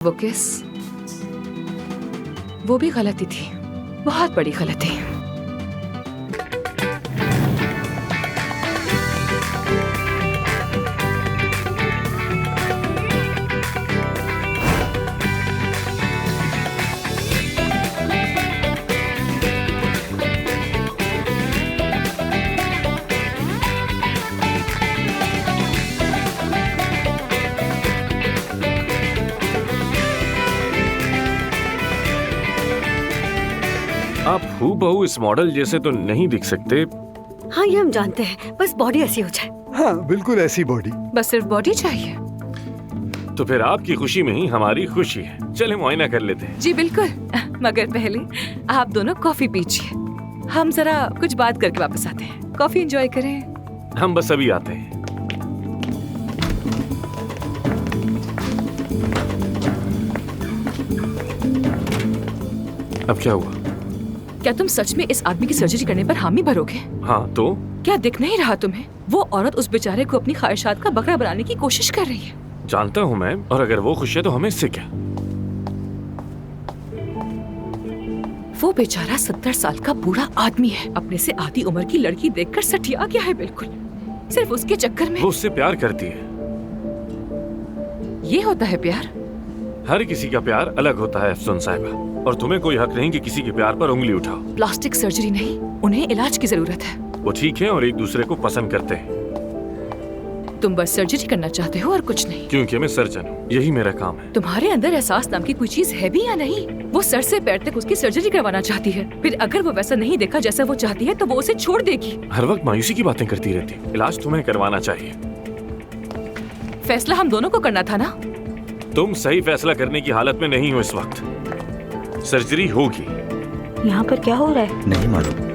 वो किस, वो भी गलती थी, बहुत बड़ी गलती। आप हूबहू इस मॉडल जैसे तो नहीं दिख सकते। हाँ, ये हम जानते हैं, बस बॉडी ऐसी हो जाए। हाँ, बिल्कुल ऐसी बॉडी। बस सिर्फ बॉडी चाहिए। तो फिर आपकी खुशी में ही हमारी खुशी है। चले मुआयना कर लेते हैं। जी बिल्कुल, मगर पहले आप दोनों कॉफी पीजिए, हम जरा कुछ बात करके वापस आते हैं। कॉफी एंजॉय करें। हम बस अभी आते हैं। अब क्या हुआ? क्या तुम सच में इस आदमी की सर्जरी करने पर हामी भरोगे? हाँ तो? क्या दिख नहीं रहा तुम्हें? वो औरत उस बेचारे को अपनी ख्वाहिशात का बकरा बनाने की कोशिश कर रही है। जानता हूँ मैं, और अगर वो खुश है तो हमें इससे क्या? वो बेचारा 70 साल का बूढ़ा आदमी है, अपने से आधी उम्र की लड़की देखकर सठिया गया है बिल्कुल, सिर्फ उसके चक्कर में। वो उससे प्यार करती है। ये होता है प्यार? हर किसी का प्यार अलग होता है अफसोन साहिबा, और तुम्हें कोई हक नहीं कि किसी के प्यार पर उंगली उठाओ। प्लास्टिक सर्जरी नहीं, उन्हें इलाज की जरूरत है। वो ठीक है और एक दूसरे को पसंद करते हैं। तुम बस सर्जरी करना चाहते हो और कुछ नहीं। क्योंकि मैं सर्जन हूँ, यही मेरा काम है। तुम्हारे अंदर एहसास नाम की कोई चीज है भी या नहीं? वो सर से पैर तक उसकी सर्जरी करवाना चाहती है, फिर अगर वो वैसा नहीं देखा जैसा वो चाहती है तो वो उसे छोड़ देगी। हर वक्त मायूसी की बातें करती रहती है। इलाज तुम्हें करवाना चाहिए। फैसला हम दोनों को करना था ना। तुम सही फैसला करने की हालत में नहीं हो इस वक्त। सर्जरी होगी। यहाँ पर क्या हो रहा है? नहीं मालूम।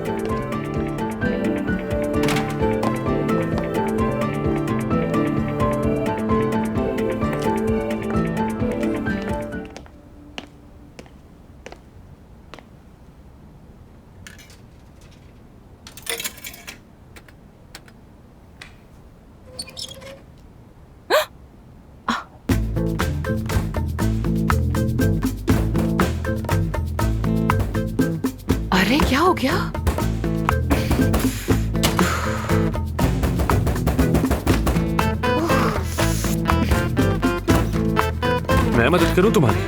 अरे क्या हो गया? मैं मदद करूं तुम्हारी?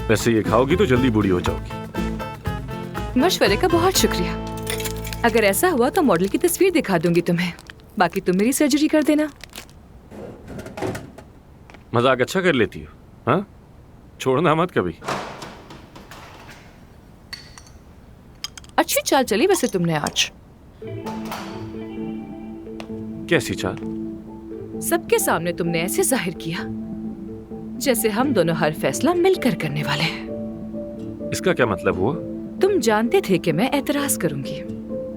वैसे ये खाओगी तो जल्दी बूढ़ी हो जाओगी। मशवरे का बहुत शुक्रिया। अगर ऐसा हुआ तो मॉडल की तस्वीर दिखा दूंगी तुम्हें, बाकी तुम मेरी सर्जरी कर देना। मजाक अच्छा कर लेती हो, हाँ? छोड़ना मत कभी। अच्छी चाल चली वैसे तुमने आज। कैसी चाल? सबके सामने तुमने ऐसे जाहिर किया जैसे हम दोनों हर फैसला मिलकर करने वाले हैं। इसका क्या मतलब हुआ? तुम जानते थे कि मैं एतराज करूंगी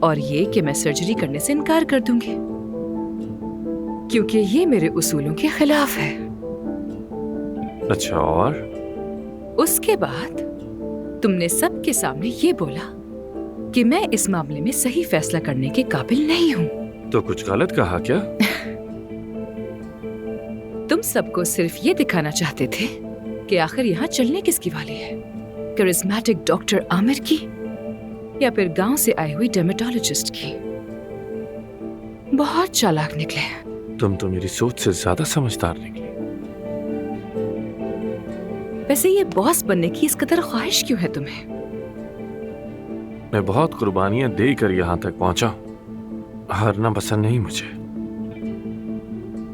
और ये कि मैं सर्जरी करने से इनकार कर दूंगी, क्योंकि ये मेरे उसूलों के खिलाफ है। अच्छा, और? उसके बाद तुमने सबके सामने ये बोला कि मैं इस मामले में सही फैसला करने के काबिल नहीं हूँ। तो कुछ गलत कहा क्या? तुम सबको सिर्फ ये दिखाना चाहते थे कि आखिर यहाँ चलने किसकी वाली है, करिश्मेटिक डॉक्टर आमिर की या फिर गांव से आई हुई डर्मेटोलॉजिस्ट की। बहुत चालाक निकले। तुम तो मेरी सोच से ज्यादा समझदार निकली। वैसे ये बॉस बनने की इस कदर ख्वाहिश क्यों है तुम्हें? मैं बहुत कुर्बानियां देकर यहाँ तक पहुंचा। हारना पसंद नहीं मुझे,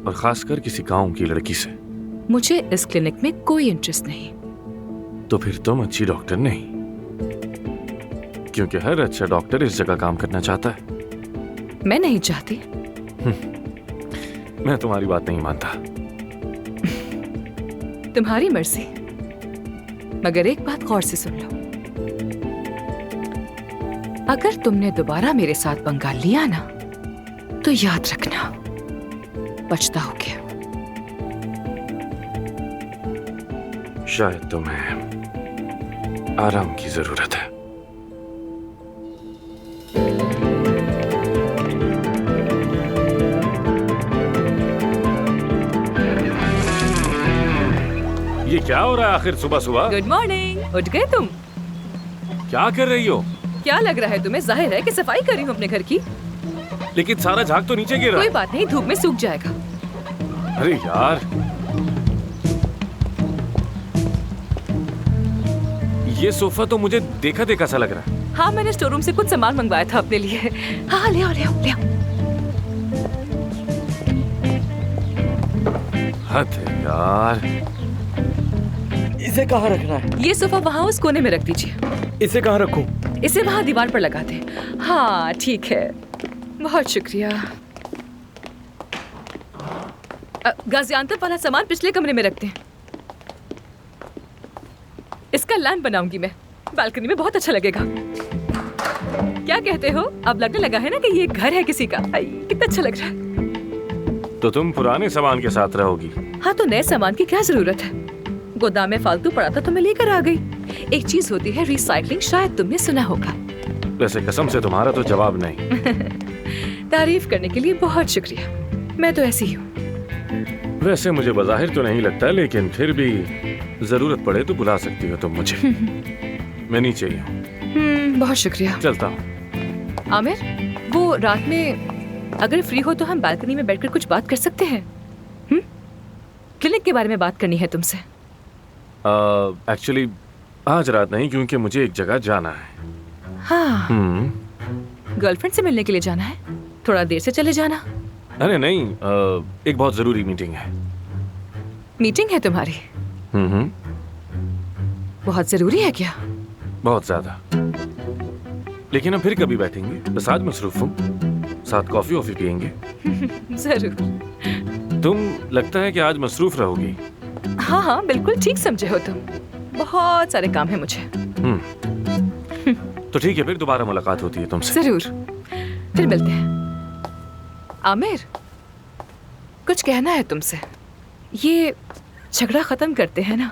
और खासकर किसी गांव की लड़की से। मुझे इस क्लिनिक में कोई इंटरेस्ट नहीं। तो फिर तुम अच्छी डॉक्टर नहीं, क्योंकि हर अच्छा डॉक्टर इस जगह काम करना चाहता है। मैं नहीं चाहती। मैं तुम्हारी बात नहीं मानता। तुम्हारी मर्जी, मगर एक बात गौर से सुन लो। अगर तुमने दोबारा मेरे साथ पंगा लिया ना, तो याद रखना पछताओगे। शायद तो मैं आराम की जरूरत है। ये क्या हो रहा है आखिर सुबह सुबह? Good morning. उठ गए तुम? क्या कर रही हो? क्या लग रहा है तुम्हें? जाहिर है कि सफाई कर रही हूँ अपने घर की। लेकिन सारा झाग तो नीचे गिर रहा कोई है। बात नहीं, धूप में सूख जाएगा। अरे यार, ये सोफा तो मुझे देखा देखा सा लग रहा है। हाँ, मैंने स्टोर रूम से कुछ सामान मंगवाया था अपने लिए। हाँ, ले आओ ले आओ ले आओ। हद है यार। इसे कहाँ रखना है? ये सोफा वहाँ उस कोने में रख दीजिए। इसे कहाँ रखूं? इसे वहाँ दीवार पर लगा दे। हाँ ठीक है, बहुत शुक्रिया। गाजियान्तप वाला सामान पिछले कमरे में रखते हैं। इसका लैंप बनाऊंगी मैं, बालकनी में बहुत अच्छा लगेगा। क्या कहते हो? अब लगने लगा है ना कि ये घर है किसी का। कितना अच्छा लग रहा है। तो तुम पुराने सामान के साथ रहोगी? हाँ, तो नए सामान की क्या जरूरत है? गोदाम में फालतू पड़ा था तो मैं लेकर आ गई। एक चीज होती है रिसाइकलिंग, शायद तुमने सुना होगा। वैसे कसम से तुम्हारा तो जवाब नहीं। तारीफ करने के लिए बहुत शुक्रिया, मैं तो ऐसी ही हूँ। वैसे मुझे बज़ाहिर तो नहीं लगता, लेकिन फिर भी जरूरत पड़े तो बुला सकती हो तुम मुझे। मैं नीचे ही हूँ। बहुत शुक्रिया। चलता हूँ। आमिर, वो रात में अगर फ्री हो तो हम बालकनी में बैठकर कुछ बात कर सकते हैं। क्लिनिक के बारे में बात करनी है तुमसे। एक्चुअली आज रात नहीं, क्योंकि मुझे एक जगह जाना है। हाँ, गर्लफ्रेंड से मिलने के लिए जाना है? थोड़ा देर से चले जाना। अरे नहीं, एक बहुत जरूरी मीटिंग है। मीटिंग है तुम्हारी? बहुत जरूरी है क्या? बहुत ज्यादा। लेकिन हम फिर कभी बैठेंगे, बस आज मसरूफ हूँ। साथ कॉफी वॉफी पियेंगे। जरूर। तुम लगता है कि आज मसरूफ रहोगी। हाँ हाँ, बिल्कुल ठीक समझे हो तुम। बहुत सारे काम है मुझे। तो ठीक है, फिर दोबारा मुलाकात होती है तुमसे। जरूर, फिर मिलते हैं। आमिर, कुछ कहना है तुमसे। ये झगड़ा खत्म करते हैं ना,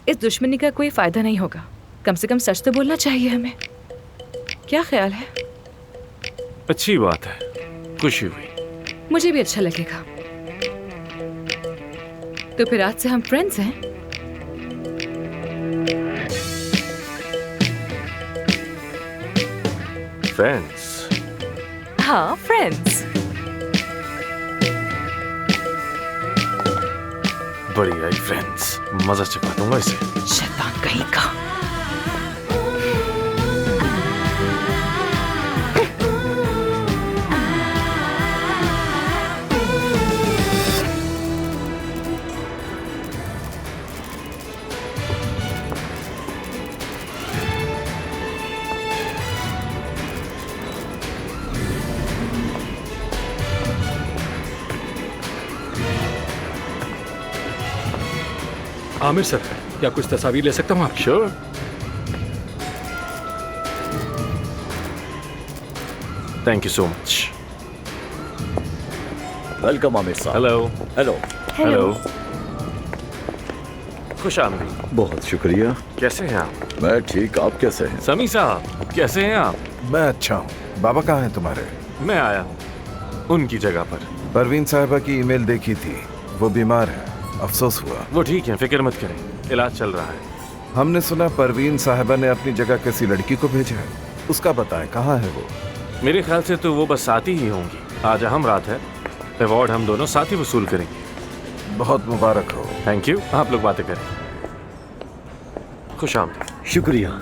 इस दुश्मनी का कोई फायदा नहीं होगा। कम से कम सच तो बोलना चाहिए हमें। क्या ख्याल है? अच्छी बात है, खुशी हुई। मुझे भी अच्छा लगेगा। तो फिर आज से हम फ्रेंड्स हैं। फ्रेंड्स? हाँ, फ्रेंड्स। बड़ी आई फ्रेंड्स, मजा चखा दूंगा इसे। शैतान कहीं का। आमिर सर, क्या कुछ तस्वीर ले सकता हूँ आप? Sure. Thank you so much. Welcome Aamir साहब। हेलो। हेलो। हेलो। खुश आमदीद। बहुत शुक्रिया। कैसे हैं आप? मैं ठीक, आप कैसे हैं? समी साहब, कैसे हैं आप? मैं अच्छा हूँ। बाबा कहाँ हैं तुम्हारे? मैं आया हूँ उनकी जगह पर। परवीन साहिबा की ईमेल देखी थी, वो बीमार है, अफसोस हुआ। वो ठीक है, फिक्र मत करें, इलाज चल रहा है। हमने सुना परवीन साहिबा ने अपनी जगह किसी लड़की को भेजा है, उसका बताएं कहाँ है वो? मेरे ख्याल से तो वो बस साथ ही होंगी। आज हम रात है, अवार्ड हम दोनों साथ ही वसूल करेंगे। बहुत मुबारक हो। Thank you. आप लोग बातें करें। खुश आमदीद। शुक्रिया।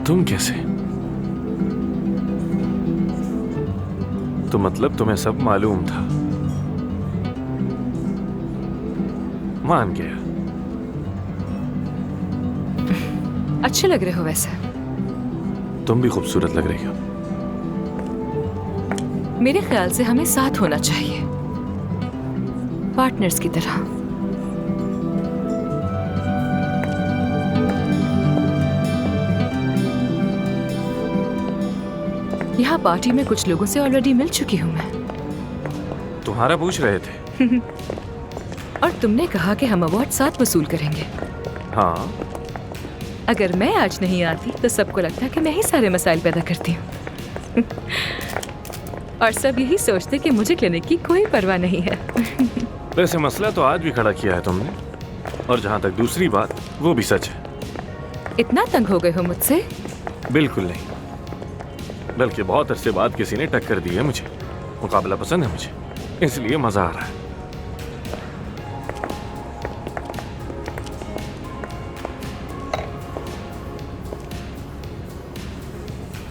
तुम कैसे? तो मतलब तुम्हें सब मालूम था? मान गया। अच्छे लग रहे हो वैसे। तुम भी खूबसूरत लग रही हो। मेरे ख्याल से हमें साथ होना चाहिए, पार्टनर्स की तरह। यहाँ पार्टी में कुछ लोगों से ऑलरेडी मिल चुकी हूँ मैं। तुम्हारा पूछ रहे थे। और तुमने कहा कि हम अवार्ड साथ वसूल करेंगे। हाँ, अगर मैं आज नहीं आती तो सबको लगता कि मैं ही सारे मसाइल पैदा करती हूँ। और सब यही सोचते कि मुझे क्लिनिक की कोई परवाह नहीं है। वैसे मसला तो आज भी खड़ा किया है तुमने, और जहाँ तक दूसरी बात, वो भी सच है। इतना तंग हो गए हो मुझसे? बिल्कुल नहीं, बल्कि बहुत अरसे बाद किसी ने टक्कर दी है मुझे। मुकाबला पसंद है मुझे, इसलिए मजा आ रहा है।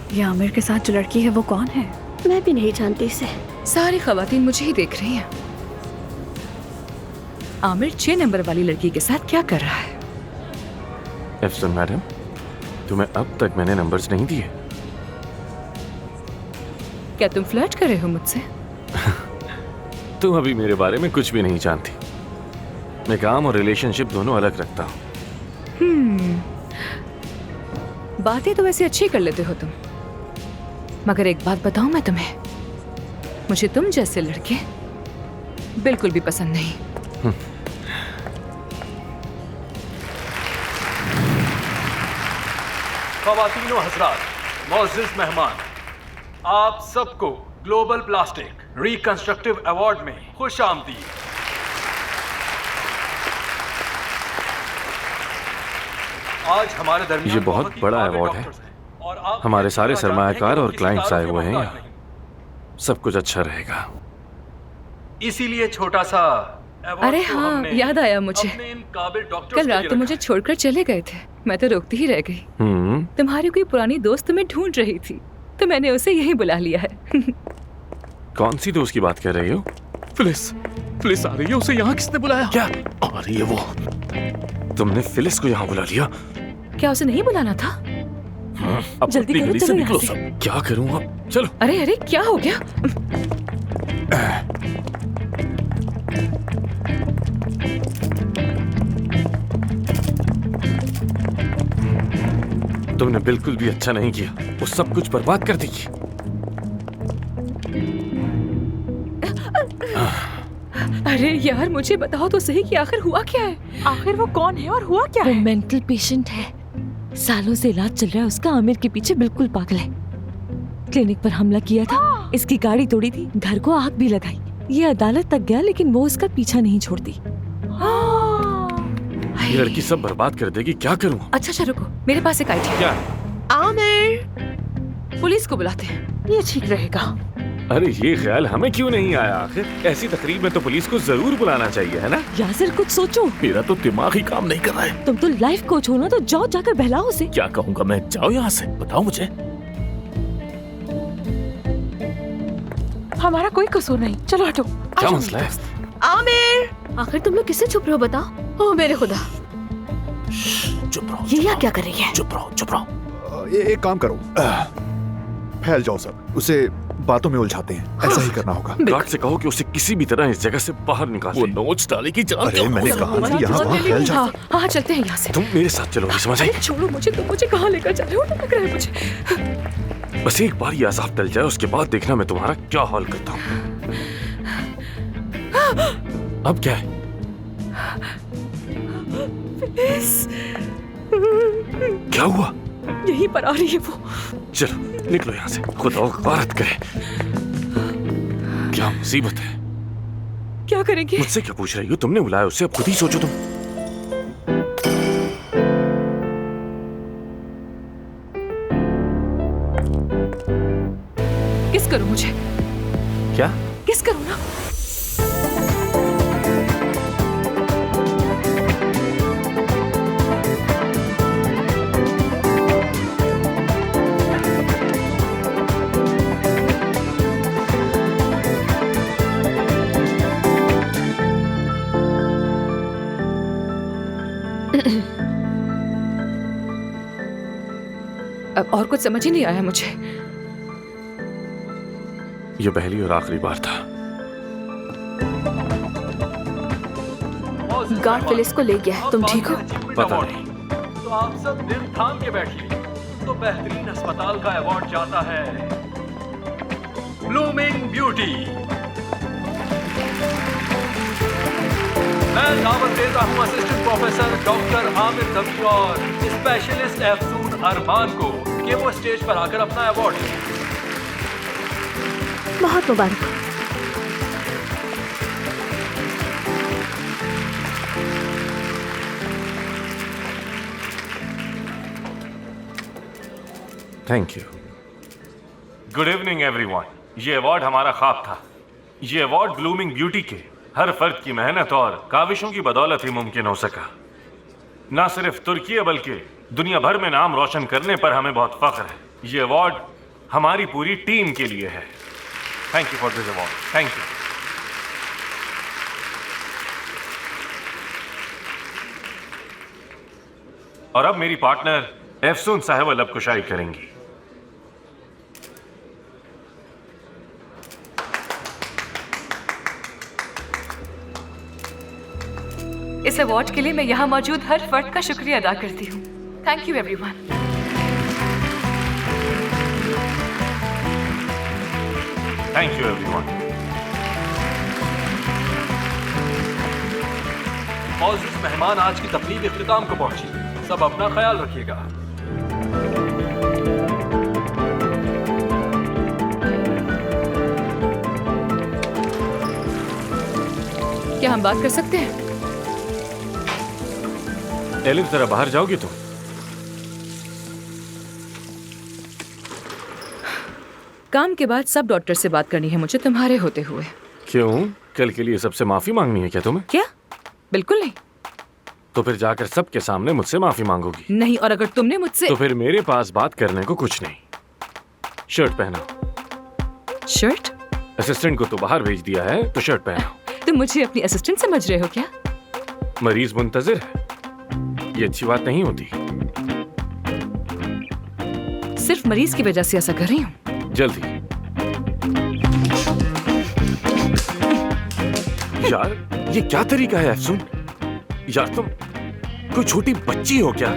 ये आमिर के साथ जो लड़की है वो कौन है? मैं भी नहीं जानती इसे। सारी खवातीन मुझे ही देख रही हैं। आमिर 6 नंबर वाली लड़की के साथ क्या कर रहा है? एफसन मैडम, तुम्हें अब तक मैंने नंबर्स नहीं दिए। क्या तुम फ्लर्ट कर रहे हो मुझसे? तुम अभी मेरे बारे में कुछ भी नहीं जानती। मैं काम और रिलेशनशिप दोनों अलग रखता हूँ। बातें तो वैसे अच्छी कर लेते हो तुम, मगर एक बात बताऊं मैं तुम्हें, मुझे तुम जैसे लड़के बिल्कुल भी पसंद नहीं। ख़वातीनो हज़रात, मोअज़्ज़िज़ मेहमान, आप सबको ग्लोबल प्लास्टिक रिकंस्ट्रक्टिव अवार्ड में खुश आमदीद। आज हमारे दरमियान ये बहुत ही बड़ा काबिल अवार्ड है। डॉक्टर्स हैं और आप हमारे सारे जानते हैं सरमायाकार कि और किसी क्लाइंट्स तारों आए के हुए हैं मोहताज यहाँ। नहीं। सब कुछ अच्छा रहेगा। इसीलिए छोटा सा अवार्ड अरे को हाँ, हमने याद आया मुझे। अपने इन काबिल डॉक्टर्स कल के रात लिए तो रखा मुझे है। छोड़कर चले गए थे, मैं तो रोकती ही रह गई। तुम्हारी कोई पुरानी दोस्त तुम्हें ढूंढ रही थी, तो मैंने उसे यहीं बुला लिया है। कौन सी दोस्त की बात कर रही हो? पुलिस आ रही है। उसे यहाँ किसने बुलाया? क्या आ रही है वो। तुमने फिलिस को यहाँ बुला लिया? क्या उसे नहीं बुलाना था? अब जल्दी अपनी करो, गली से चलो यहाँ निकलो से। सब। क्या करूँ अब? चलो। अरे अरे, क्या हो गया? तुमने बिल्कुल भी अच्छा नहीं किया, वो सब कुछ बर्बाद कर दी। अरे यार, मुझे बताओ तो सही कि आखिर हुआ क्या है? आखिर वो कौन है और हुआ क्या वो है? मेंटल पेशेंट है, सालों से इलाज चल रहा है उसका। आमिर के पीछे बिल्कुल पागल है। क्लिनिक पर हमला किया था, इसकी गाड़ी तोड़ी थी, घर को आग भी लगाई। ये अदालत तक गया लेकिन वो उसका पीछा नहीं छोड़ती। ये लड़की सब बर्बाद कर देगी, क्या करूँ? अच्छा रुको, मेरे पास एक आइडिया। क्या? आमिर, पुलिस को बुलाते हैं। ये ठीक रहेगा। अरे ये ख्याल हमें क्यों नहीं आया? आखिर ऐसी तकरीब में तो पुलिस को जरूर बुलाना चाहिए, है ना? यासिर, कुछ सोचो। मेरा तो दिमाग ही काम नहीं कर रहा है। तुम तो लाइफ कोच हो ना, तो जाओ जाकर बहलाओ उसे। क्या कहूँगा मैं? जाओ यहाँ से, बताओ मुझे। हमारा कोई कसूर नहीं, चलो हटो। क्या मसला है? आमिर, आखिर तुम लोग किससे छुप रहे हो बताओ? ओह मेरे खुदा, चुप रहो। ये यहाँ क्या कर रही है? चुप रहो, चुप रहो। एक काम करो, फैल जाओ सब, उसे बातों में उलझाते हैं। ऐसा ही करना होगा। गार्ड से कहो कि उसे किसी भी तरह इस जगह से बाहर निकाल वो दे। नोच डाले की जान। अरे मैंने कहा ना, यहाँ वहाँ फैल जा। हाँ हाँ, चलते हैं यहाँ से। तुम मेरे साथ चलो, नहीं समझ आई? अरे छोड़ो मुझे, तुम मुझे कहाँ लेकर जा रहे हो? डर लग रहा है मुझे। बस एक बार ये अजाब टल जाए, उसके बाद देखना मैं तुम्हारा क्या हाल करता हूँ। अब क्या है? क्या हुआ? यहीं पर आ रही है वो। चलो निकलो यहाँ से, खुदा गफारत करे। क्या मुसीबत है? क्या करेंगे? मुझसे क्या पूछ रही हो? तुमने बुलाया उसे, अब खुद ही सोचो तुम। किस करूं मुझे? क्या? किस करूं ना? अब और कुछ समझ ही नहीं आया मुझे। ये पहली और आखिरी बार था। गार्ड फिलिस को ले गया है। तुम ठीक हो? पता नहीं। तो आप सब दिल थाम के बैठिए। तो बेहतरीन अस्पताल का अवार्ड जाता है ब्लूमिंग ब्यूटी। मैं दावत देता हूँ असिस्टेंट प्रोफेसर डॉक्टर आमिर दबी और स्पेशलिस्ट अफसून अरमान को कि वो स्टेज पर आकर अपना अवार्ड लें। बहुत मुबारक। Thank you. Good evening everyone. ये अवार्ड हमारा ख्वाब था। ये अवार्ड ब्लूमिंग ब्यूटी के हर फर्द की मेहनत और काविशों की बदौलत ही मुमकिन हो सका। ना सिर्फ तुर्की बल्कि दुनिया भर में नाम रोशन करने पर हमें बहुत फख्र है। ये अवार्ड हमारी पूरी टीम के लिए है। Thank you for this award. Thank you. और अब मेरी पार्टनर एफसून साहिबा लब कुशाई करेंगी। इस अवार्ड के लिए मैं यहाँ मौजूद हर फर्द का शुक्रिया अदा करती हूँ। Thank you everyone. Thank you everyone. मौजूद मेहमान आज की तकलीफ इख्तिताम को पहुंची। सब अपना ख्याल रखिएगा। क्या हम बात कर सकते हैं? एलिफ जरा बाहर जाओगी तुम? काम के बाद सब डॉक्टर से बात करनी है मुझे तुम्हारे होते हुए। क्यों? कल के लिए सबसे माफी मांगनी है क्या तुम्हें? क्या? बिल्कुल नहीं। तो फिर जाकर सबके सामने मुझसे माफी मांगोगी? नहीं, और अगर तुमने मुझसे तो फिर मेरे पास बात करने को कुछ नहीं। शर्ट पहनो। शर्ट? असिस्टेंट को तो बाहर भेज दिया है, तो शर्ट पहनो। तुम मुझे अपनी असिस्टेंट समझ रहे हो क्या? मरीज मुंतजिर है, ये अच्छी बात नहीं होती। सिर्फ मरीज की वजह से ऐसा कर रही हूँ। जल्दी। यार ये क्या तरीका है अफसून? यार तुम कोई छोटी बच्ची हो क्या?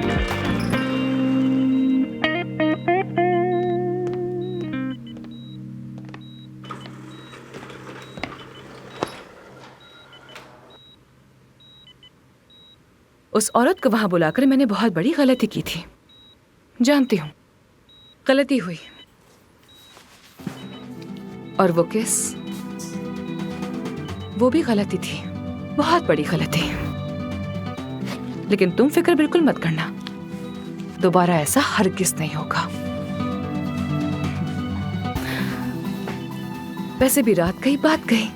उस औरत को वहां बुलाकर मैंने बहुत बड़ी गलती की थी। जानती हूं, गलती हुई। और वो किस? वो भी गलती थी, बहुत बड़ी गलती। लेकिन तुम फिक्र बिल्कुल मत करना, दोबारा ऐसा हरगिज नहीं होगा। वैसे भी रात गई बात गई।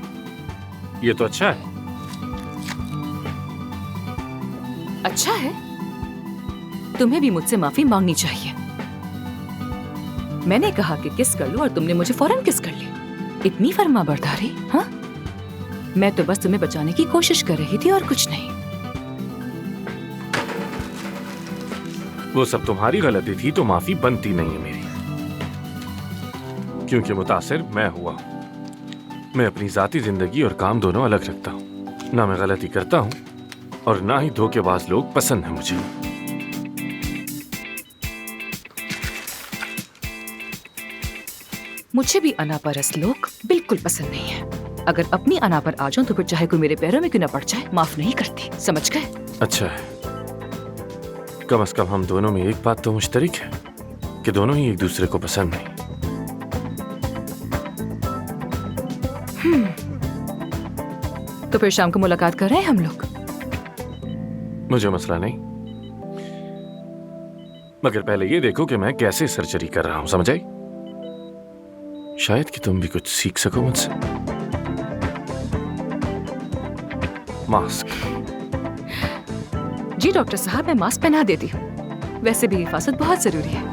ये तो अच्छा है। अच्छा है? तुम्हें भी मुझसे माफी मांगनी चाहिए। मैंने कहा कि किस कर लो और तुमने मुझे फौरन किस कर ली। इतनी फर्मा बरदारी? हाँ, मैं तो बस तुम्हें बचाने की कोशिश कर रही थी और कुछ नहीं। वो सब तुम्हारी गलती थी तो माफी बनती नहीं है मेरी, क्योंकि मुतासिर मैं हुआ। मैं अपनी जाती जिंदगी और काम दोनों अलग रखता हूँ। ना मैं गलती करता हूँ और ना ही धोखेबाज लोग पसंद हैं मुझे। मुझे भी अनापरस लोग बिल्कुल पसंद नहीं है। अगर अपनी अना पर आ जाऊं तो फिर चाहे कोई मेरे पैरों में क्यों ना पड़ जाए, माफ नहीं करती। समझ गए? अच्छा है, कम से कम हम दोनों में एक बात तो मुश्तरक है कि दोनों ही एक दूसरे को पसंद नहीं। तो फिर शाम को मुलाकात कर रहे हैं हम लोग? मुझे मसला नहीं, मगर पहले ये देखो कि मैं कैसे सर्जरी कर रहा हूं। समझ आई? शायद कि तुम भी कुछ सीख सको मुझसे। मास्क। जी डॉक्टर साहब, मैं मास्क पहना देती हूँ। वैसे भी हिफाजत बहुत जरूरी है।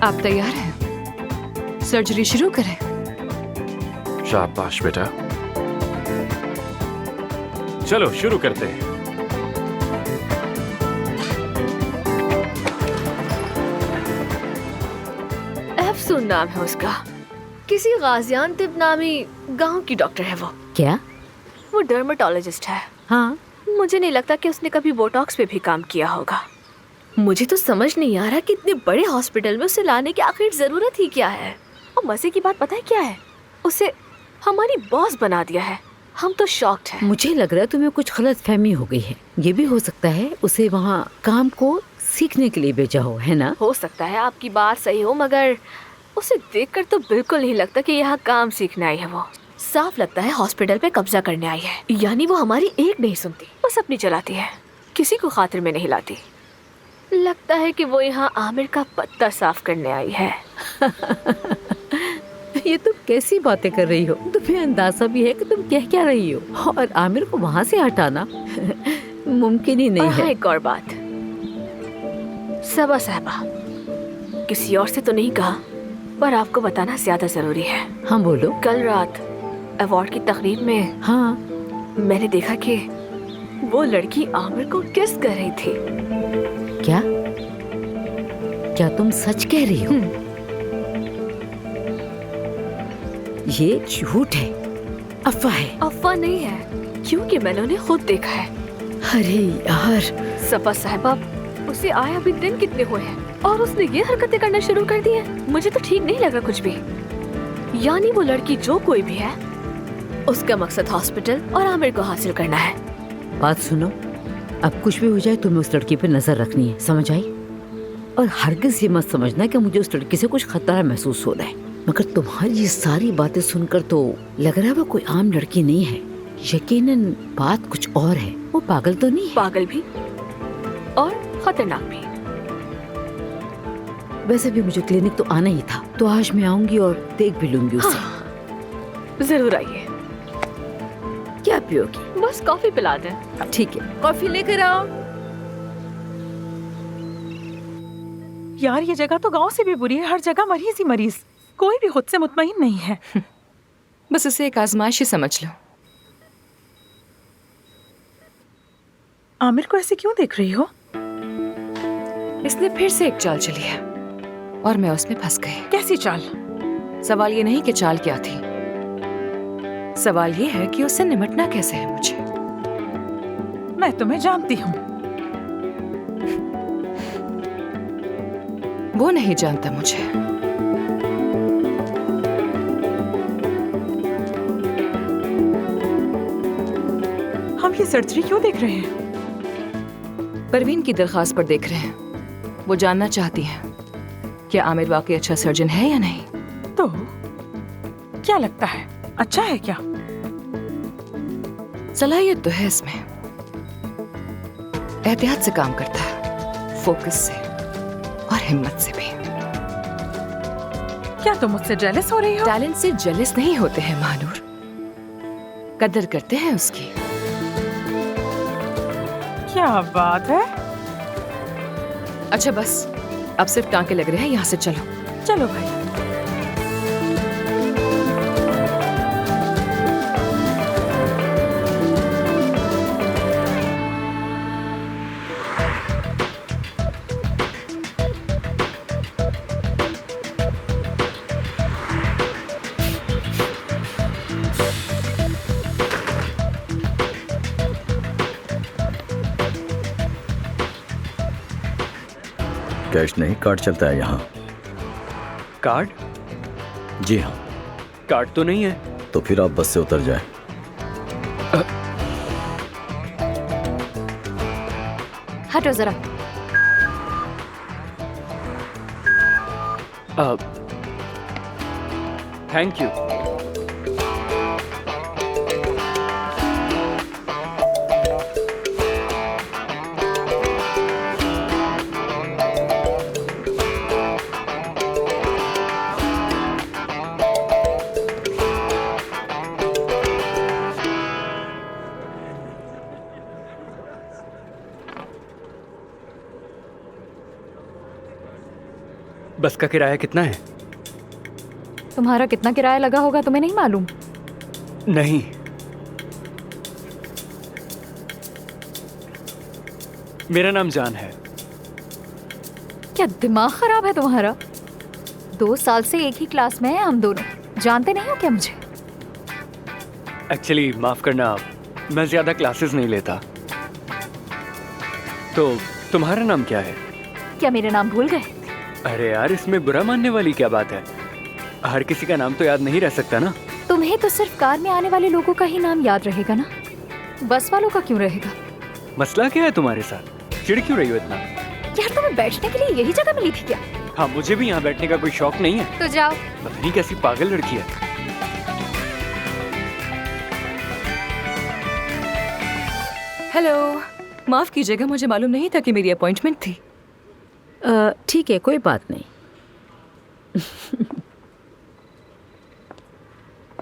आप तैयार हैं? सर्जरी शुरू करें? शाबाश बेटा, चलो शुरू करते हैं। अफसून नाम है उसका। किसी गाजियानतिब नामी गांव की डॉक्टर है वो। क्या? वो डर्मेटोलॉजिस्ट है। हाँ, मुझे नहीं लगता कि उसने कभी बोटॉक्स पे भी काम किया होगा। मुझे तो समझ नहीं आ रहा कि इतने बड़े हॉस्पिटल में उसे लाने की आखिर जरूरत ही क्या है। और मजे की बात पता है क्या है? उसे हमारी बॉस बना दिया है। हम तो शॉक्ड हैं। मुझे लग रहा है तुम्हें कुछ गलत फहमी हो गई है। ये भी हो सकता है उसे वहाँ काम को सीखने के लिए भेजा हो, है ना? हो सकता है आपकी बात सही हो, मगर उसे देखकर तो बिल्कुल नहीं लगता कि यहाँ काम सीखने आई है। वो साफ लगता है हॉस्पिटल पे कब्जा करने आई है। यानी वो हमारी एक नहीं सुनती, बस अपनी चलाती है, किसी को खातिर में नहीं लाती। लगता है कि वो यहाँ आमिर का पत्ता साफ करने आई है। ये तुम कैसी बातें कर रही हो? तुम्हें अंदाजा भी है कि तुम कह क्या रही हो? और आमिर को वहाँ से हटाना मुमकिन ही नहीं है। एक और बात, सबा साहबा, किसी और से तो नहीं कहा, पर आपको बताना ज्यादा जरूरी है। हाँ बोलो। कल रात अवार्ड की तकरीब में हाँ, मैंने देखा कि वो लड़की आमिर को किस कर रही थी। क्या? क्या तुम सच कह रही हो? ये झूठ है, अफवाह है। अफवाह नहीं है, क्योंकि मैंने उन्हें खुद देखा है। अरे यार, सफा साहबा, उसे आए अभी दिन कितने हुए हैं और उसने ये हरकतें करना शुरू कर दी है। मुझे तो ठीक नहीं लग रहा कुछ भी। यानी वो लड़की जो कोई भी है, उसका मकसद हॉस्पिटल और आमिर को हासिल करना है। बात सुनो, अब कुछ भी हो जाए तुम्हें उस लड़की पे नजर रखनी है, समझ आई? और हरगिज ये मत समझना कि मुझे उस लड़की से कुछ खतरा महसूस हो रहा है। मगर तुम्हारी ये सारी बातें सुनकर तो लग रहा है वो कोई आम लड़की नहीं है। यकीनन बात कुछ और है। वो पागल तो नहीं है? पागल भी और खतरनाक भी। वैसे भी मुझे क्लिनिक तो आना ही था, तो आज मैं आऊंगी और देख भी लूंगी उसे। हाँ, जरूर आइए। क्या पियोगी? बस कॉफी पिला दें। ठीक है, कॉफी लेकर आओ। यार ये जगह तो गांव से भी बुरी है, हर जगह मरीज ही मरीज, कोई भी खुद से मुतमईन नहीं है। बस इसे एक आजमाइश ही समझ लो। आमिर को ऐसे क्यों देख रही हो? इसने फिर से एक चाल चली है और मैं उसमें फंस गई। कैसी चाल? सवाल ये नहीं कि चाल क्या थी, सवाल ये है कि उससे निपटना कैसे है मुझे। मैं तुम्हें जानती हूँ। वो नहीं जानता मुझे। हम ये सर्जरी क्यों देख रहे हैं? परवीन की दरखास्त पर देख रहे हैं। वो जानना चाहती है क्या आमिर वाकई अच्छा सर्जन है या नहीं। तो क्या लगता है, अच्छा है क्या? सलाहियत तो है इसमें, एहतियात से काम करता है, फोकस से और हिम्मत से भी। क्या तुम मुझसे जेलस हो रही हो? टैलेंट से जेलस नहीं होते हैं महानूर, कदर करते हैं उसकी। क्या बात है। अच्छा बस, अब सिर्फ टांके लग रहे हैं, यहाँ से चलो। चलो भाई। कैश नहीं, कार्ड चलता है यहाँ। कार्ड? जी हाँ। कार्ड तो नहीं है। तो फिर आप बस से उतर जाएं। हटो जरा। Thank you. बस का किराया कितना है? तुम्हारा कितना किराया लगा होगा तुम्हें नहीं मालूम? नहीं। मेरा नाम जान है। क्या दिमाग खराब है तुम्हारा? 2 साल से एक ही क्लास में हैं हम दोनों, जानते नहीं हो क्या मुझे? एक्चुअली माफ करना, मैं ज्यादा क्लासेस नहीं लेता। तो तुम्हारा नाम क्या है? क्या मेरा नाम भूल गए? अरे यार, इसमें बुरा मानने वाली क्या बात है? हर किसी का नाम तो याद नहीं रह सकता ना। तुम्हें तो सिर्फ कार में आने वाले लोगों का ही नाम याद रहेगा ना, बस वालों का क्यों रहेगा? मसला क्या है तुम्हारे साथ? चिढ़ क्यों रही हो इतना? यार तुम्हें बैठने के लिए यही जगह मिली थी क्या? हाँ, मुझे भी यहाँ बैठने का कोई शौक नहीं है। तो जाओ। पता नहीं कैसी पागल लड़की है। हेलो, माफ कीजिएगा, मुझे मालूम नहीं था कि मेरी अपॉइंटमेंट थी। ठीक है, कोई बात नहीं।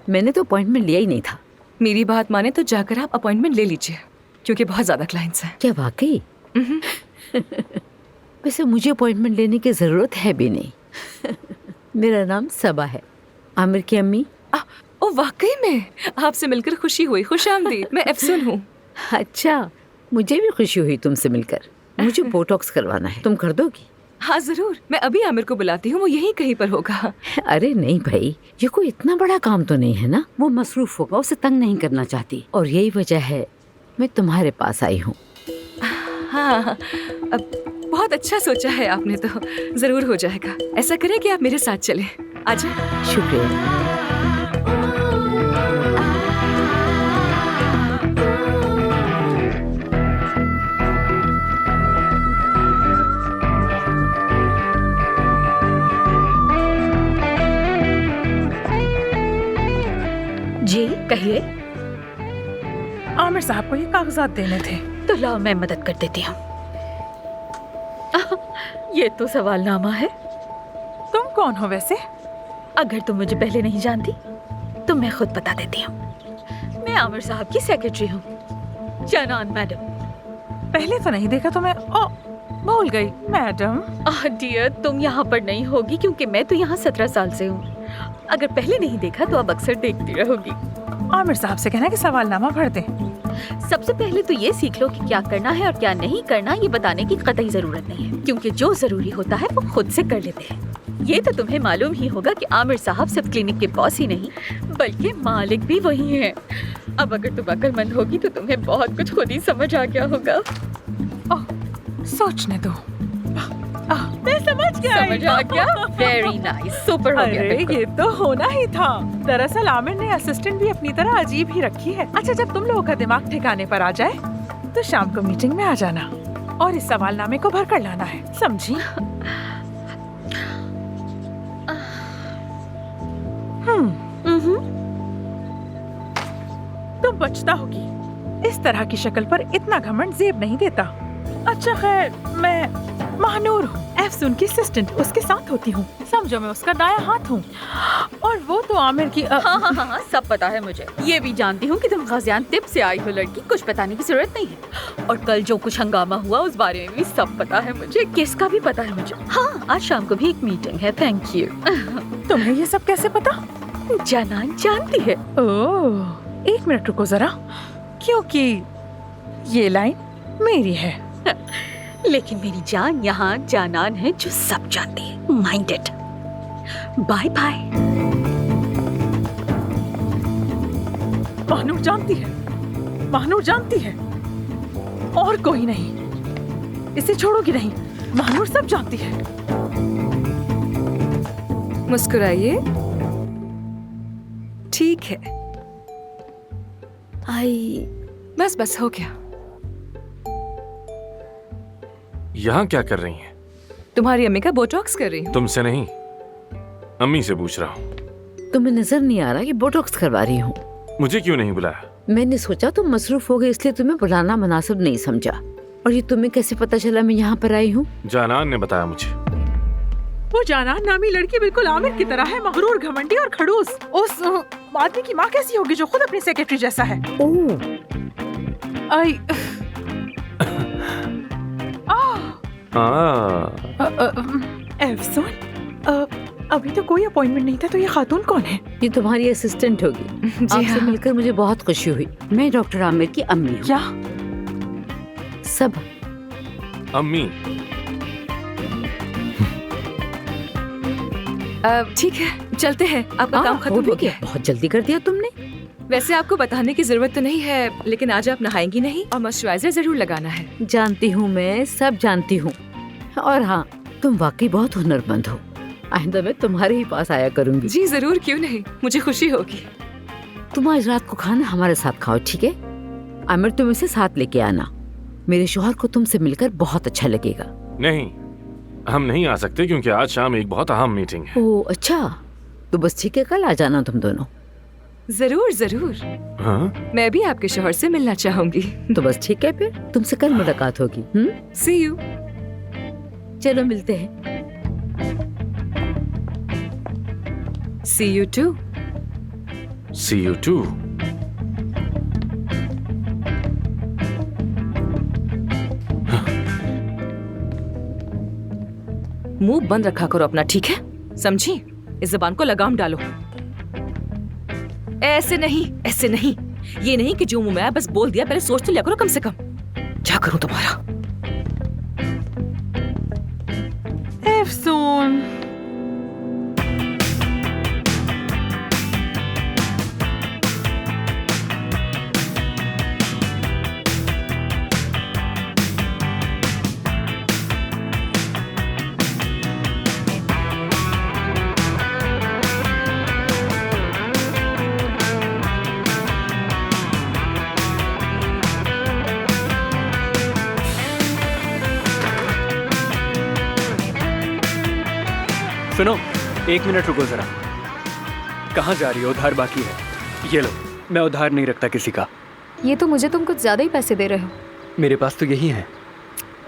मैंने तो अपॉइंटमेंट लिया ही नहीं था। मेरी बात माने तो जाकर आप अपॉइंटमेंट ले लीजिए, क्योंकि बहुत ज्यादा क्लाइंट्स हैं। क्या वाकई? वैसे मुझे अपॉइंटमेंट लेने की जरूरत है भी नहीं। मेरा नाम सबा है, आमिर की अम्मी। ओ वाकई में, आपसे मिलकर खुशी हुई। खुशामदीद, मैं अफसून हूँ। अच्छा, मुझे भी खुशी हुई तुमसे मिलकर। मुझे बोटॉक्स करवाना है, तुम कर दोगी? हाँ जरूर, मैं अभी आमिर को बुलाती हूँ, वो यहीं कहीं पर होगा। अरे नहीं भाई, ये कोई इतना बड़ा काम तो नहीं है ना। वो मसरूफ होगा, उसे तंग नहीं करना चाहती, और यही वजह है मैं तुम्हारे पास आई हूँ। हाँ, अब बहुत अच्छा सोचा है आपने, तो जरूर हो जाएगा। ऐसा करें कि आप मेरे साथ चलें। आजा। शुक्रिया। जी कहिए। आमिर साहब को ये कागजात देने थे। तो लाओ, मैं मदद कर देती हूँ। ये तो सवालनामा है। तुम कौन हो वैसे? अगर तुम मुझे पहले नहीं जानती तो मैं खुद बता देती हूँ। मैं आमिर साहब की सेक्रेटरी हूँ, जानान मैडम। पहले तो नहीं देखा तो मैं भूल गई। मैडम। डियर, तुम यहाँ पर नहीं होगी क्योंकि मैं तो यहाँ 17 साल से हूँ। अगर पहले नहीं देखा तो अब अक्सर देखती रहोगी। आमिर साहब से कहना कि सवालनामा भर दें। सबसे पहले तो ये सीख लो कि क्या करना है और क्या नहीं करना, ये बताने की कतई जरूरत नहीं है, क्योंकि जो जरूरी होता है वो खुद से कर लेते हैं। ये तो तुम्हें मालूम ही होगा कि आमिर साहब सिर्फ क्लिनिक के बॉस ही नहीं बल्कि मालिक भी वही हैं। अब अगर तुम अक्लमंद होगी तो तुम्हें बहुत कुछ खुद ही समझ आ गया होगा। सोचने दो। मैं समझ आ गया। वेरी नाइस, सुपर हो गया। अरे ये तो होना ही था। दरअसल आमिर ने असिस्टेंट भी अपनी तरह अजीब ही रखी है। अच्छा, जब तुम लोगों का दिमाग ठिकाने पर आ जाए तो शाम को मीटिंग में आ जाना और इस सवालनामे को भर कर लाना है, समझी? तुम बचता होगी। इस तरह की शक्ल पर इतना घमंड जेब नहीं देता। अच्छा खैर, मैं महानूर हूँ, अफसून की असिस्टेंट, उसके साथ होती हूँ। समझो मैं उसका दाया हाथ हूँ। और वो तो आमिर की हाँ, सब पता है मुझे। ये भी जानती हूँ कि तुम गाजियान तिब से आई हो लड़की, कुछ बताने की जरूरत नहीं है। और कल जो कुछ हंगामा हुआ उस बारे में भी सब पता है मुझे। किसका भी पता है मुझे। हाँ, आज शाम को भी एक मीटिंग है। Thank you. तुम्हें ये सब कैसे पता? जानान जानती है। ओह, 1 मिनट रुको जरा, क्योंकि ये लाइन मेरी है। लेकिन मेरी जान यहाँ जानान है जो सब जानती है। Mind it. Bye bye. Mahanoor जानती है, महानूर जानती है, और कोई नहीं। इसे छोड़ोगी नहीं, महानूर सब जानती है। मुस्कुराइए। ठीक है, आई बस हो गया। यहाँ क्या कर रही हैं? तुम्हारी अम्मी का बोटॉक्स कर रही हूँ। तुमसे नहीं, अम्मी से पूछ रहा हूँ। तुम्हें नजर नहीं आ रहा कि बोटॉक्स करवा रही हूँ? मुझे क्यों नहीं बुलाया? मैंने सोचा तुम मसरूफ हो गए इसलिए तुम्हें बुलाना मुनासिब नहीं समझा। और ये तुम्हें कैसे पता चला मैं यहाँ पर आई हूँ? जानान ने बताया मुझे। वो जानान नामी लड़की बिल्कुल आमिर की तरह है, मगरूर, घमंडी और खड़ूस। उस आदमी की माँ कैसी होगी जो खुद अपनी सेक्रेटरी जैसा है? आई अफसून, अभी तो कोई अपॉइंटमेंट नहीं था, तो ये खातून कौन है? ये तुम्हारी असिस्टेंट होगी। जी आपसे हाँ। मिलकर मुझे बहुत खुशी हुई। मैं डॉक्टर आमिर की अम्मी हूँ। क्या? सब अम्मी, ठीक है, चलते हैं। आपका काम हो खत्म भी हो गया गया। बहुत जल्दी कर दिया तुमने। वैसे आपको बताने की जरूरत तो नहीं है, लेकिन आज आप नहाएंगी नहीं और मॉइस्चराइजर जरूर लगाना है। जानती हूँ, मैं सब जानती हूँ। और हाँ, तुम वाकई बहुत हुनरमंद हो। आइंदा मैं तुम्हारे ही पास आया करूंगी। जी जरूर, क्यों नहीं, मुझे खुशी होगी। तुम आज रात को खाना हमारे साथ खाओ, ठीक है? आमिर, तुम इसे साथ लेके आना। मेरे शौहर को तुमसे मिलकर बहुत अच्छा लगेगा। नहीं, हम नहीं आ सकते क्योंकि आज शाम एक बहुत अहम मीटिंग है। ओह अच्छा, तो बस ठीक है, कल आ जाना तुम दोनों। जरूर जरूर, हाँ? मैं भी आपके शौहर से मिलना चाहूंगी। तो बस ठीक है, फिर तुमसे कल मुलाकात होगी। See you. चलो मिलते हैं। See you too. See you too. मुंह बंद रखा करो अपना, ठीक है? समझी? इस जबान को लगाम डालो। ऐसे नहीं, ऐसे नहीं। ये नहीं कि जो मुंह में आया बस बोल दिया, पहले सोच तो लिया करो कम से कम। क्या करूं तुम्हारा? एफसून, सुनो, 1 मिनट रुको जरा। कहाँ जा रही हो? उधार बाकी है। ये लो, मैं उधार नहीं रखता किसी का। ये तो मुझे तुम कुछ ज्यादा ही पैसे दे रहे हो। मेरे पास तो यही है।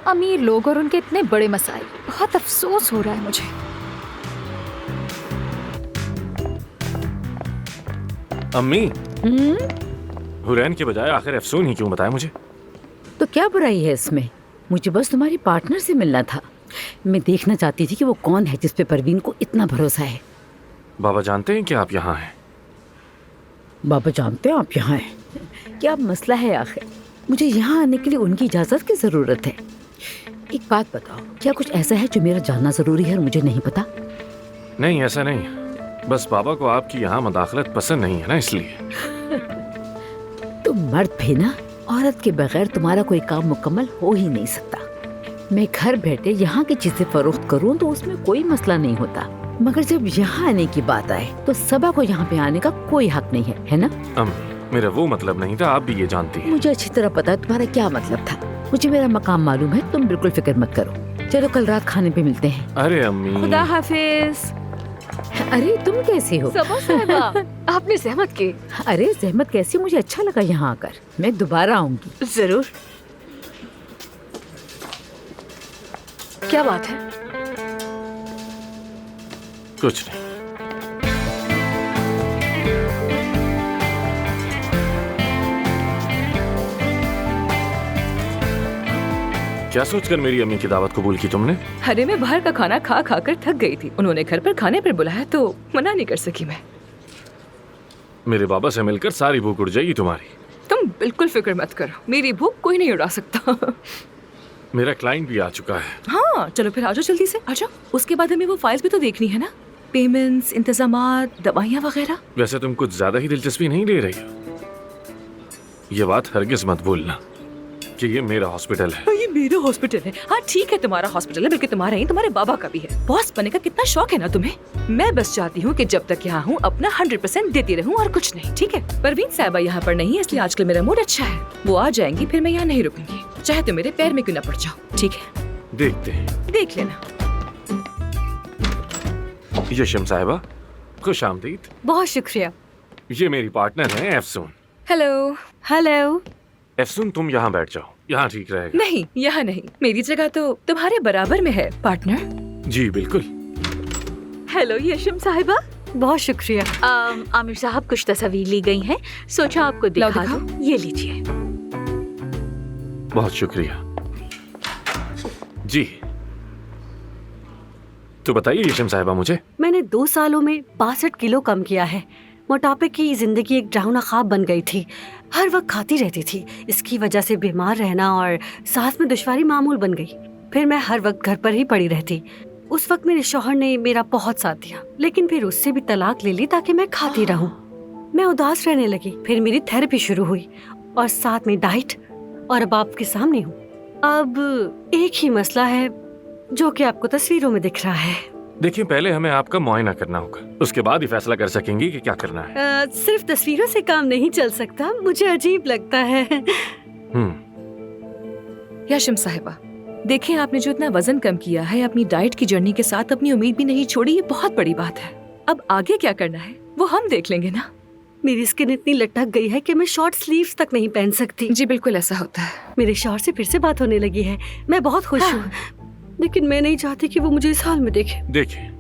अमीर लोग और उनके इतने बड़े मसाइल, बहुत अफसोस हो रहा है मुझे। अम्मी, हुरैन के बजाय आखिर अफसून ही क्यों बताया मुझे? तो क्या बुराई है इसमें? मुझे बस तुम्हारी पार्टनर से मिलना था। मैं देखना चाहती थी कि वो कौन है जिस पे परवीन को इतना भरोसा है। बाबा जानते हैं कि आप यहाँ हैं? बाबा जानते हैं आप यहाँ हैं? क्या मसला है आखिर? मुझे यहाँ आने के लिए उनकी इजाजत की जरूरत है। एक बात बताओ, क्या कुछ ऐसा है जो मेरा जानना जरूरी है और मुझे नहीं पता? नहीं, ऐसा नहीं। बस बाबा को आपकी यहाँ मदाखलत पसंद नहीं है ना, इसलिए। तुम मर्द भी ना, औरत के बगैर तुम्हारा कोई काम मुकम्मल हो ही नहीं सकता। मैं घर बैठे यहाँ की चीजें फरोख्त करूँ तो उसमें कोई मसला नहीं होता, मगर जब यहाँ आने की बात आए तो सबा को यहाँ पे आने का कोई हक नहीं है ना? मेरा वो मतलब नहीं था, आप भी ये जानती हैं। मुझे अच्छी तरह पता है तुम्हारा क्या मतलब था। मुझे मेरा मकाम मालूम है, तुम बिल्कुल फिक्र मत करो। चलो कल रात खाने पे मिलते हैं। अरे अम्मी, खुदा हाफिज। अरे तुम कैसी हो? सबा साहिबा, आपने जहमत की। अरे जहमत कैसी, मुझे अच्छा लगा यहाँ आकर। मैं दोबारा आऊंगी। जरूर। क्या बात है? कुछ नहीं। क्या सोचकर मेरी अम्मी की दावत कबूल की तुमने? अरे मैं बाहर का खाना खा खा कर थक गई थी। उन्होंने घर पर खाने पर बुलाया तो मना नहीं कर सकी मैं। मेरे बाबा से मिलकर सारी भूख उड़ जाएगी तुम्हारी। तुम बिल्कुल फिक्र मत करो, मेरी भूख कोई नहीं उड़ा सकता। मेरा क्लाइंट भी आ चुका है। हाँ चलो फिर आ जाओ, जल्दी से आ जाओ। उसके बाद हमें वो फाइल्स भी तो देखनी है ना, पेमेंट्स, इंतजामात, दवाइयाँ वगैरह। वैसे तुम कुछ ज्यादा ही दिलचस्पी नहीं ले रही हो। ये बात हरगिज मत भूलना कि ये मेरा हॉस्पिटल है। ये मेरा हॉस्पिटल है। हाँ ठीक है, तुम्हारा हॉस्पिटल है, बल्कि तुम्हारा ही, तुम्हारे बाबा का भी है। बॉस बनने का कितना शौक है ना तुम्हें। मैं बस चाहती हूँ कि जब तक यहाँ हूँ अपना 100% देती रहूँ और कुछ नहीं, ठीक है? परवीन साहिबा यहाँ पर नहीं है, इसलिए आजकल मेरा मूड अच्छा है। वो आ जाएंगी, फिर मैं यहाँ नहीं रुकूंगी, चाहे तो मेरे पैर में क्यों ना पड़ जाओ, ठीक है? देखते हैं, देख लेना। यशम साहिबा, खुश आमदीद। बहुत शुक्रिया। ये मेरी पार्टनर है अफसून। हेलो। हेलो। अफसून तुम यहाँ बैठ जाओ, यहाँ ठीक रहेगा। नहीं, यहाँ नहीं, मेरी जगह तो तुम्हारे बराबर में है पार्टनर। जी बिल्कुल। हेलो यशम साहिबा। बहुत शुक्रिया। आमिर साहब, कुछ तस्वीर ली गई हैं, सोचा आपको दिखा दूं। ये लीजिए। बहुत शुक्रिया। जी तो बताइए येशम साहिबा मुझे। मैंने 2 सालों में 62 किलो कम किया है। मोटापे की जिंदगी एक डरावना ख्वाब बन गई थी। हर वक्त खाती रहती थी। इसकी वजह से बीमार रहना और सांस में दुश्वारी मामूल बन गई। फिर मैं हर वक्त घर पर ही पड़ी रहती। उस वक्त मेरे शौहर ने मेरा बहुत साथ दिया, लेकिन फिर उससे भी तलाक ले ली ताकि मैं खाती रहूं। मैं उदास रहने लगी। फिर मेरी थेरेपी शुरू हुई और साथ में डाइट, और अब आपके सामने हूँ। अब एक ही मसला है जो कि आपको तस्वीरों में दिख रहा है। देखिए, पहले हमें आपका मुआयना करना होगा, उसके बाद ही फैसला कर सकेंगे कि क्या करना है। सिर्फ तस्वीरों से काम नहीं चल सकता, मुझे अजीब लगता है। याशिम साहिबा, देखिए आपने जो इतना वजन कम किया है, अपनी डाइट की जर्नी के साथ अपनी उम्मीद भी नहीं छोड़ी, ये बहुत बड़ी बात है। अब आगे क्या करना है वो हम देख लेंगे ना। मेरी स्किन इतनी लटक गई है कि मैं शॉर्ट स्लीव्स तक नहीं पहन सकती। जी बिल्कुल ऐसा होता है। मेरे शौहर से फिर से बात होने लगी है। मैं बहुत खुश हूँ, लेकिन मैं नहीं चाहती कि वो मुझे इस हाल में देखे। देखिए,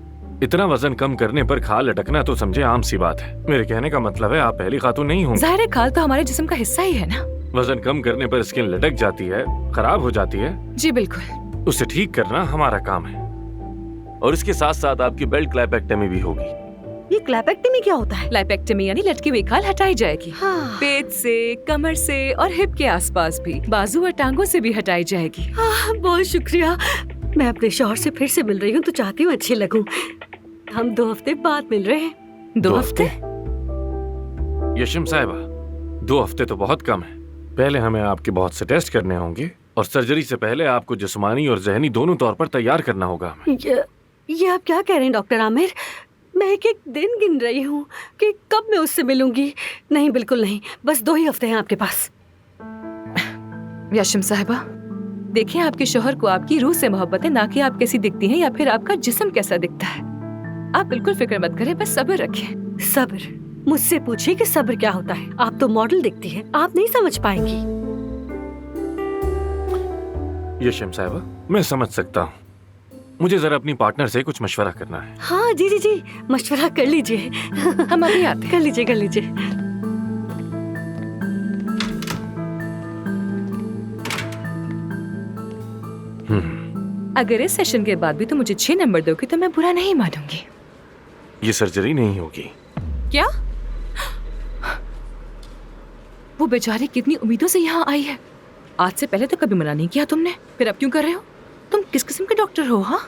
इतना वजन कम करने पर खाल लटकना तो समझे आम सी बात है। मेरे कहने का मतलब है आप पहली खातून नहीं होंगी। जाहिर है खाल तो हमारे जिस्म का हिस्सा ही है ना। वजन कम करने पर स्किन लटक जाती है, खराब हो जाती है। जी बिल्कुल। उसे ठीक करना हमारा काम है, और इसके साथ साथ आपकी बेल्ट क्लैपेक्टमी भी होगी। ये क्लैपेक्टमी क्या होता है? क्लैपेक्टमी यानी लटकी हुई खाल हटाई जाएगी। हाँ। पेट से, कमर से और हिप के आसपास भी, बाजू और टांगों से भी हटाई जाएगी। बहुत शुक्रिया। मैं अपने शौहर से फिर से मिल रही हूँ तो चाहती हूँ अच्छी लगूं। हम 2 हफ्ते बाद मिल रहे हैं। 2 हफ्ते? यशम साहिबा, 2 हफ्ते तो बहुत कम है। पहले हमें आपके बहुत से टेस्ट करने होंगे, और सर्जरी से पहले आपको जिस्मानी और जहनी दोनों तौर पर तैयार करना होगा। ये आप क्या कह रहे हैं डॉक्टर आमिर? मैं एक एक दिन गिन रही हूँ कि कब मैं उससे मिलूंगी। नहीं, बिल्कुल नहीं, बस 2 ही हफ्ते हैं आपके पास। याशिम साहिबा, देखिए आपके शौहर को आपकी रूह से मोहब्बत है, ना कि आप कैसी दिखती हैं या फिर आपका जिस्म कैसा दिखता है। आप बिल्कुल फिक्र मत करें, बस सब्र रखें। सब्र? मुझसे पूछिए कि सब्र क्या होता है। आप तो मॉडल दिखती हैं, आप नहीं समझ पाएंगी। यशम साहिबा, मैं समझ सकता हूँ। मुझे जरा अपनी पार्टनर से कुछ मशवरा करना है। हाँ जी जी जी, मशवरा कर लीजिए। हम अभी आते हैं। कर लीजिए, कर लीजिए। अगर इस सेशन के बाद भी तो मुझे 6 नंबर दोगे तो मैं बुरा नहीं मानूंगी। ये सर्जरी नहीं होगी। क्या? वो बेचारी कितनी उम्मीदों से यहाँ आई है। आज से पहले तो कभी मना नहीं किया तुमने, फिर अब क्यों कर रहे हो? तुम किस किस्म के डॉक्टर हो? हाँ,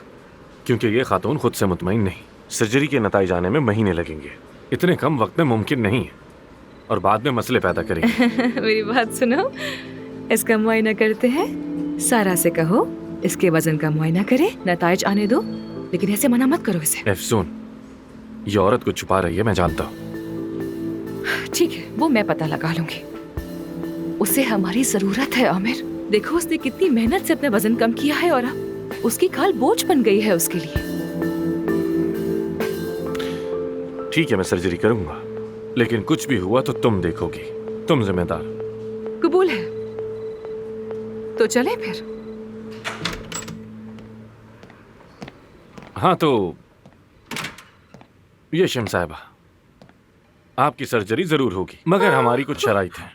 क्योंकि ये खातून खुद से मुतमईन नहीं। सर्जरी के नतीजे आने में महीने लगेंगे। इतने कम वक्त में मुमकिन नहीं है, और बाद में मसले पैदा करेंगे। मेरी बात सुनो, इसका मुआयना करते हैं। सारा से कहो इसके वजन का मुआयना करे, नताइज आने दो, लेकिन ऐसे मना मत करो इसे। एफसून, ये औरत कुछ छुपा रही है, मैं जानता हूँ। ठीक है, वो मैं पता लगा लूंगी। उसे हमारी जरूरत है आमिर। देखो उसने कितनी मेहनत से अपना वजन कम किया है, और अब उसकी खाल बोझ बन गई है उसके लिए। ठीक है, मैं सर्जरी करूंगा, लेकिन कुछ भी हुआ तो तुम देखोगी। तुम जिम्मेदार। कबूल है। तो चले फिर। हाँ, तो यशम साहिबा, आपकी सर्जरी जरूर होगी, मगर हमारी कुछ शराइत हैं।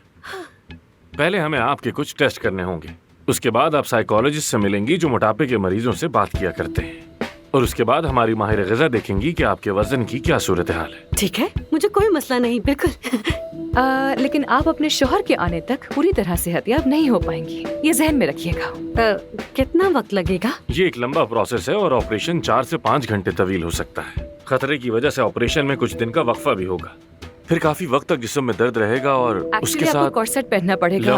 पहले हमें आपके कुछ टेस्ट करने होंगे, उसके बाद आप साइकोलॉजिस्ट से मिलेंगी जो मोटापे के मरीजों से बात किया करते हैं, और उसके बाद हमारी माहिर ग़िज़ा देखेंगी कि आपके वजन की क्या सूरत हाल है। ठीक है, मुझे कोई मसला नहीं, बिल्कुल। लेकिन आप अपने शौहर के आने तक पूरी तरह सेहतयाब नहीं हो पाएंगी, ये जहन में रखिएगा। कितना वक्त लगेगा? ये एक लंबा प्रोसेस है, और ऑपरेशन 4 से 5 घंटे तवील हो सकता है। खतरे की वजह से ऑपरेशन में कुछ दिन का वक्फा भी होगा। फिर काफी वक्त तक जिस्म में दर्द रहेगा, और उसके साथ कोर्सेट पहनना पड़ेगा।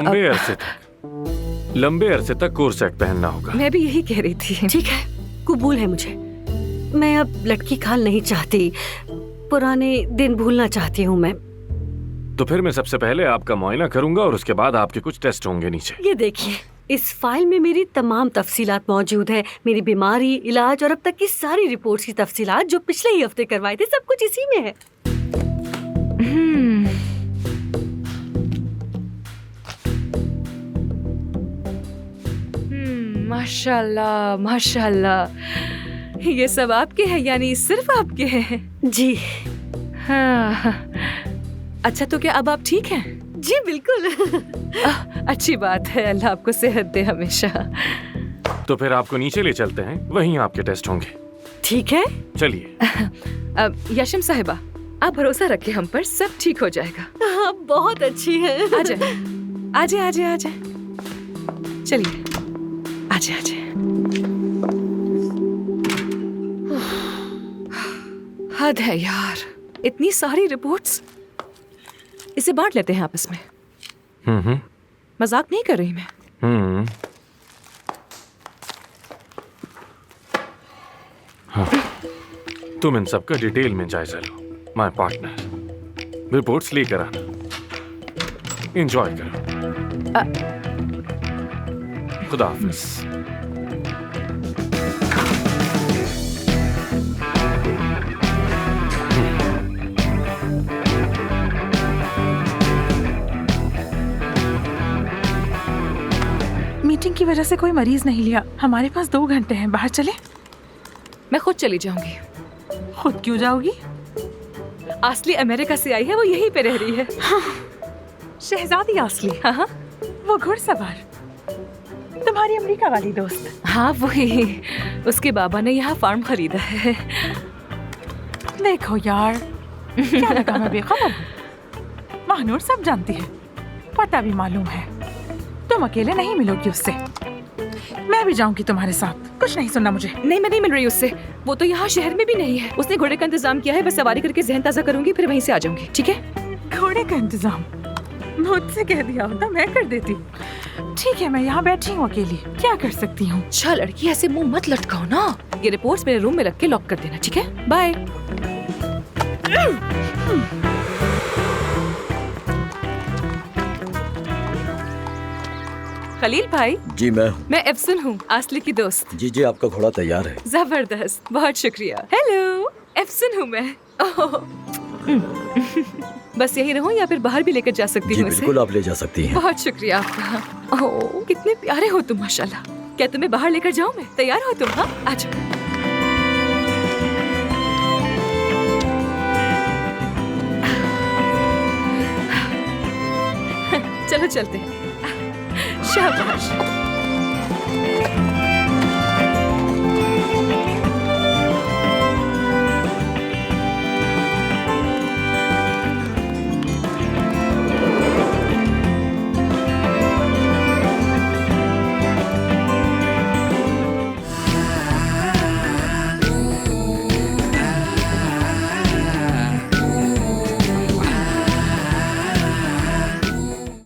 लंबे अरसे तक कोर्सेट पहनना होगा। मैं भी यही कह रही थी। ठीक है, कबूल है मुझे। मैं अब लटकी खाल नहीं चाहती, पुराने दिन भूलना चाहती हूँ मैं। तो फिर मैं सबसे पहले आपका मुआयना करूंगा, और उसके बाद आपके कुछ टेस्ट होंगे नीचे। ये देखिए, इस फाइल में मेरी तमाम तफसीलात मौजूद है। मेरी बीमारी, इलाज और अब तक की सारी रिपोर्ट्स की तफसीलात जो पिछले ही हफ्ते करवाए थे, सब कुछ इसी में है। माशाल्लाह, माशाल्लाह। ये सब आपके हैं, यानी सिर्फ आपके हैं? जी हाँ। अच्छा, तो क्या अब आप ठीक हैं? जी बिल्कुल। अच्छी बात है, अल्लाह आपको सेहत दे हमेशा। तो फिर आपको नीचे ले चलते हैं, वहीं आपके टेस्ट होंगे। ठीक है। चलिए। यशम साहिबा, आप भरोसा रखिए हम पर, सब ठीक हो जाएगा। आप बहुत अच्छी हैं। आजा आजा आजा आजा, चलिए आजा आजा। हद है यार, इतनी सारी रिपोर्ट्स। इसे बांट लेते हैं आपस में। मजाक नहीं कर रही मैं। हाँ। तुम इन सब का डिटेल में जायजा लो। माय पार्टनर, रिपोर्ट्स लेकर आना, एंजॉय करो। खुदा हाफिज। मीटिंग की वजह से कोई मरीज नहीं लिया। हमारे पास 2 घंटे हैं, बाहर चले? मैं खुद चली जाऊंगी। खुद क्यों जाओगी? असली अमेरिका से आई है, वो यहीं पे रह रही है। शहजादी असली? हाँ। वो घुड़सवार, तुम्हारी अमेरिका वाली दोस्त? हाँ वही, उसके बाबा ने यहाँ फार्म खरीदा है। देखो यार, क्या लगा मैं बेखबर हूँ? महानूर सब जानती है, पता भी मालूम है। तुम अकेले नहीं मिलोगी उससे, मैं भी जाऊंगी तुम्हारे साथ। कुछ नहीं सुनना मुझे। नहीं, मैं नहीं मिल रही उससे। वो तो यहाँ शहर में भी नहीं है। उसने घोड़े का इंतजाम किया है, बस सवारी करके जहन ताजा करूंगी, फिर वहीं से आ जाऊंगी। ठीक है? घोड़े का इंतजाम मुझसे कह दिया होता, मैं कर देती। ठीक है, मैं यहाँ बैठी हूँ अकेली, क्या कर सकती हूँ? अच्छा लड़की, ऐसे मुंह मत लटकाओ ना। ये रिपोर्ट्स मेरे रूम में रख के लॉक कर देना, ठीक है? बाय। खलील भाई। जी मैं एफसन हूँ, आसली की दोस्त। जी जी, आपका घोड़ा तैयार है। जबरदस्त, बहुत शुक्रिया। हेलो, एफसन हूँ मैं। बस यही रहूं या फिर बाहर भी लेकर जा सकती हूँ? बिल्कुल, आप ले जा सकती हैं। बहुत शुक्रिया आपका। ओह, कितने प्यारे हो तुम, माशाल्लाह। क्या तुम्हें बाहर लेकर जाऊं मैं? तैयार हो तुम? हाँ, आ जाओ। चलो चलते हैं। शाबाश।